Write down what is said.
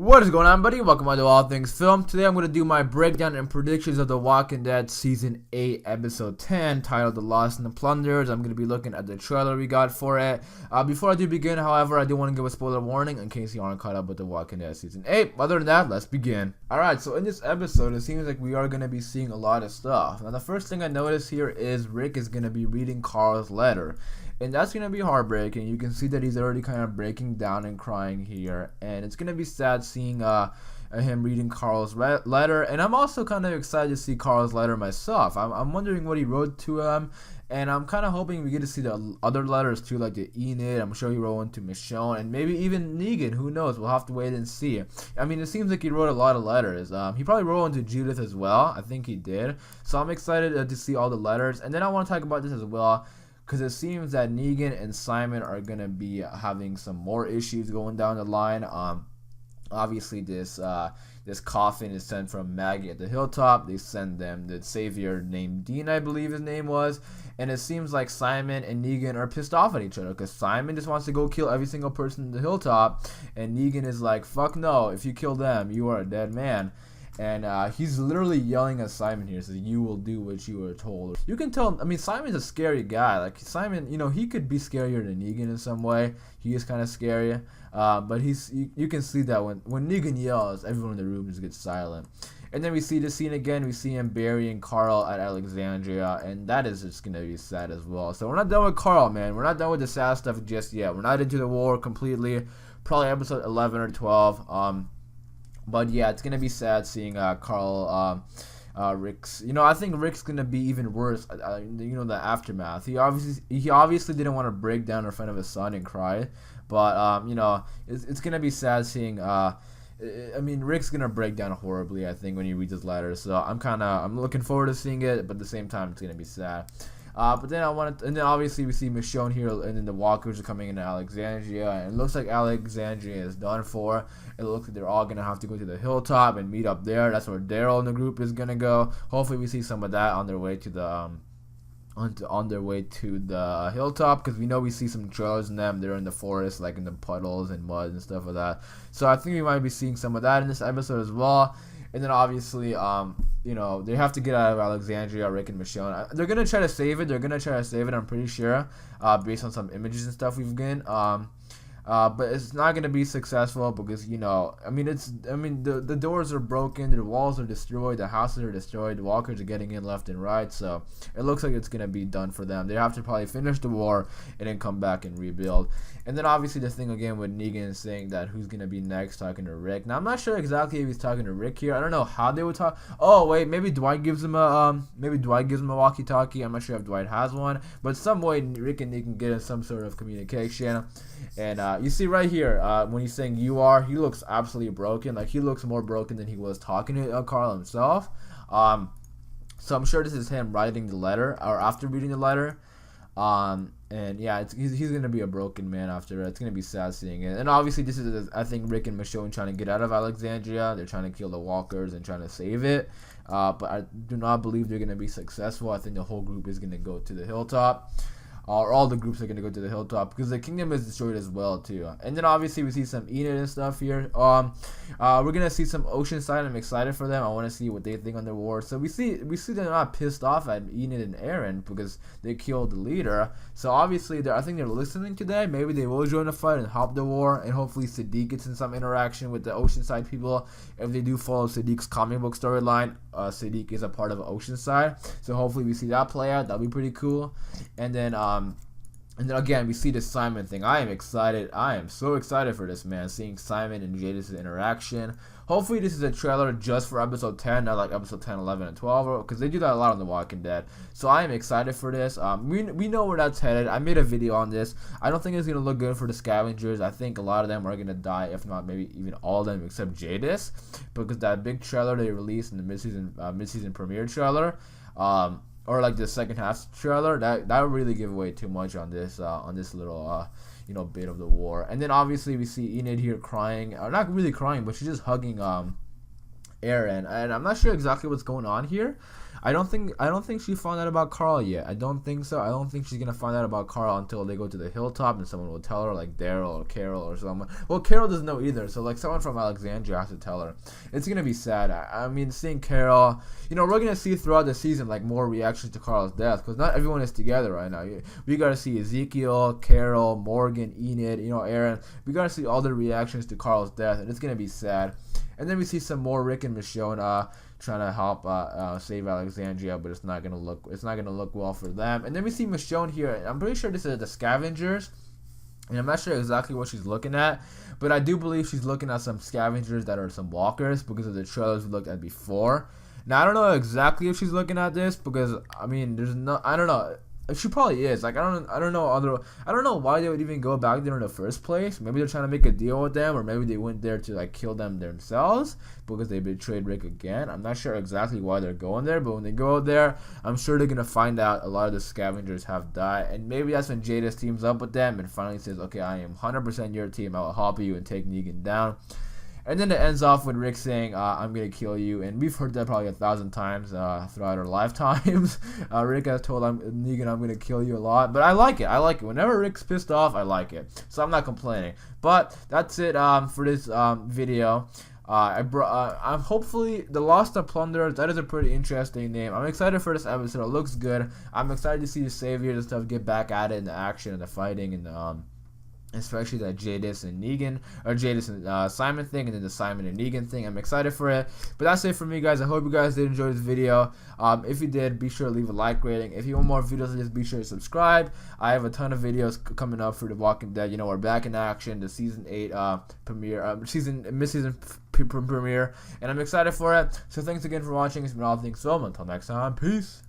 What is going on, buddy? Welcome to All Things Film. Today I'm going to do my breakdown and predictions of The Walking Dead Season 8, Episode 10, titled The Lost and the Plunderers. I'm going to be looking at the trailer we got for it. Before I do begin, however, I do want to give a spoiler warning in case you aren't caught up with The Walking Dead Season 8. Other than that, let's begin. Alright, so in this episode, it seems like we are going to be seeing a lot of stuff. Now, the first thing I notice here is Rick is going to be reading Carl's letter. And that's going to be heartbreaking. You can see that he's already kind of breaking down and crying here. And it's going to be sad seeing him reading Carl's letter. And I'm also kind of excited to see Carl's letter myself. I'm wondering what he wrote to him. And I'm kind of hoping we get to see the other letters too, like the Enid. I'm sure he wrote one to Michonne. And maybe even Negan. Who knows? We'll have to wait and see. I mean, it seems like he wrote a lot of letters. He probably wrote one to Judith as well. I think he did. So I'm excited to see all the letters. And then I want to talk about this as well, because it seems that Negan and Simon are going to be having some more issues going down the line. Obviously, this coffin is sent from Maggie at the hilltop. They send them the savior named Dean, I believe his name was. And it seems like Simon and Negan are pissed off at each other, because Simon just wants to go kill every single person in the hilltop. And Negan is like, fuck no, if you kill them, you are a dead man. And he's literally yelling at Simon here, says, you will do what you were told. You can tell, I mean, Simon's a scary guy. Like, Simon, you know, he could be scarier than Negan in some way. He is kind of scary. But you can see that when Negan yells, everyone in the room just gets silent. And then we see the scene again. We see him burying Carl at Alexandria. And that is just going to be sad as well. So we're not done with Carl, man. We're not done with the sad stuff just yet. We're not into the war completely. Probably episode 11 or 12. But yeah, it's gonna be sad seeing Carl, Rick's. You know, I think Rick's gonna be even worse. You know, the aftermath. He obviously didn't want to break down in front of his son and cry, but you know, it's gonna be sad seeing. I mean, Rick's gonna break down horribly, I think, when he reads his letter. So I'm looking forward to seeing it, but at the same time, it's gonna be sad. But then and then obviously we see Michonne here, and then the walkers are coming into Alexandria, and it looks like Alexandria is done for. It looks like they're all gonna have to go to the hilltop and meet up there. That's where Daryl and the group is gonna go. Hopefully we see some of that on their way to the on their way to the hilltop, because we know we see some trailers in them. They're in the forest, like in the puddles and mud and stuff like that. So I think we might be seeing some of that in this episode as well. And then obviously, you know, they have to get out of Alexandria, Rick and Michonne. They're going to try to save it. I'm pretty sure, based on some images and stuff we've gotten. But it's not going to be successful because, you know, the doors are broken, the walls are destroyed, the houses are destroyed, the walkers are getting in left and right. So it looks like it's going to be done for them. They have to probably finish the war and then come back and rebuild. And then obviously the thing again with Negan saying that who's going to be next, talking to Rick. Now I'm not sure exactly if he's talking to Rick here. I don't know how they would talk. Oh wait, maybe Dwight gives him a walkie-talkie. I'm not sure if Dwight has one, but some way Rick and Negan get in some sort of communication. And you see right here, when he's saying you are, he looks absolutely broken. Like, he looks more broken than he was talking to Carl himself. So I'm sure this is him writing the letter, or after reading the letter. And yeah, he's going to be a broken man after it. It's going to be sad seeing it. And obviously this is, I think, Rick and Michonne trying to get out of Alexandria. They're trying to kill the walkers and trying to save it. But I do not believe they're going to be successful. I think the whole group is going to go to the hilltop. Or all the groups are going to go to the hilltop, because the kingdom is destroyed as well too. And then obviously we see some Enid and stuff here. We're going to see some Oceanside. I'm excited for them. I want to see what they think on the war. So we see they're not pissed off at Enid and Aaron because they killed the leader. So obviously I think they're listening to them. Maybe they will join the fight and help the war. And hopefully Sadiq gets in some interaction with the Oceanside people. If they do follow Sadiq's comic book storyline, Sadiq is a part of Oceanside. So hopefully we see that play out. That'll be pretty cool. And then again, we see the Simon thing. I am excited. I am so excited for this, man. Seeing Simon and Jadis' interaction. Hopefully this is a trailer just for episode 10, not like episode 10, 11, and 12, because they do that a lot on The Walking Dead. So I am excited for this. We know where that's headed. I made a video on this. I don't think it's going to look good for the scavengers. I think a lot of them are going to die, if not maybe even all of them except Jadis, because that big trailer they released in the mid-season premiere trailer, or like the second half trailer, that would really give away too much on this little you know, bit of the war. And then obviously we see Enid here crying, or not really crying, but she's just hugging Aaron, and I'm not sure exactly what's going on here. I don't think she found out about Carl yet. I don't think so. I don't think she's gonna find out about Carl until they go to the hilltop and someone will tell her, like Daryl or Carol or someone. Well, Carol doesn't know either, so like someone from Alexandria has to tell her. It's gonna be sad. I mean, seeing Carol, you know, we're gonna see throughout the season like more reactions to Carl's death because not everyone is together right now. We gotta see Ezekiel, Carol, Morgan, Enid, you know, Aaron. We gotta see all the reactions to Carl's death, and it's gonna be sad. And then we see some more Rick and Michonne trying to help save Alexandria, but it's not gonna look well for them. And then we see Michonne here. And I'm pretty sure this is the Scavengers, and I'm not sure exactly what she's looking at, but I do believe she's looking at some scavengers that are some walkers because of the trailers we looked at before. Now I don't know exactly if she's looking at this because I mean I don't know. She probably is. Like I don't know why they would even go back there in the first place. Maybe they're trying to make a deal with them, or maybe they went there to like kill them themselves because they betrayed Rick again. I'm not sure exactly why they're going there, but when they go there, I'm sure they're gonna find out a lot of the scavengers have died, and maybe that's when Jadis teams up with them and finally says, "Okay, I am 100% your team. I will help you and take Negan down." And then it ends off with Rick saying, I'm going to kill you. And we've heard that probably 1,000 times throughout our lifetimes. Rick has told Negan, I'm going to kill you a lot. But I like it. Whenever Rick's pissed off, I like it. So I'm not complaining. But that's it for this video. I'm hopefully The Lost and Plunderers. That is a pretty interesting name. I'm excited for this episode. It looks good. I'm excited to see the Saviors and stuff get back at it in the action and the fighting and the especially that Jadis and Negan, or Jadis and Simon thing, and then the Simon and Negan thing. I'm excited for it. But that's it for me, guys. I hope you guys did enjoy this video. If you did, be sure to leave a like rating. If you want more videos, just be sure to subscribe. I have a ton of videos coming up for The Walking Dead. You know, we're back in action. The season 8 premiere, mid-season premiere, and I'm excited for it. So thanks again for watching. It's been all things film. Until next time, peace.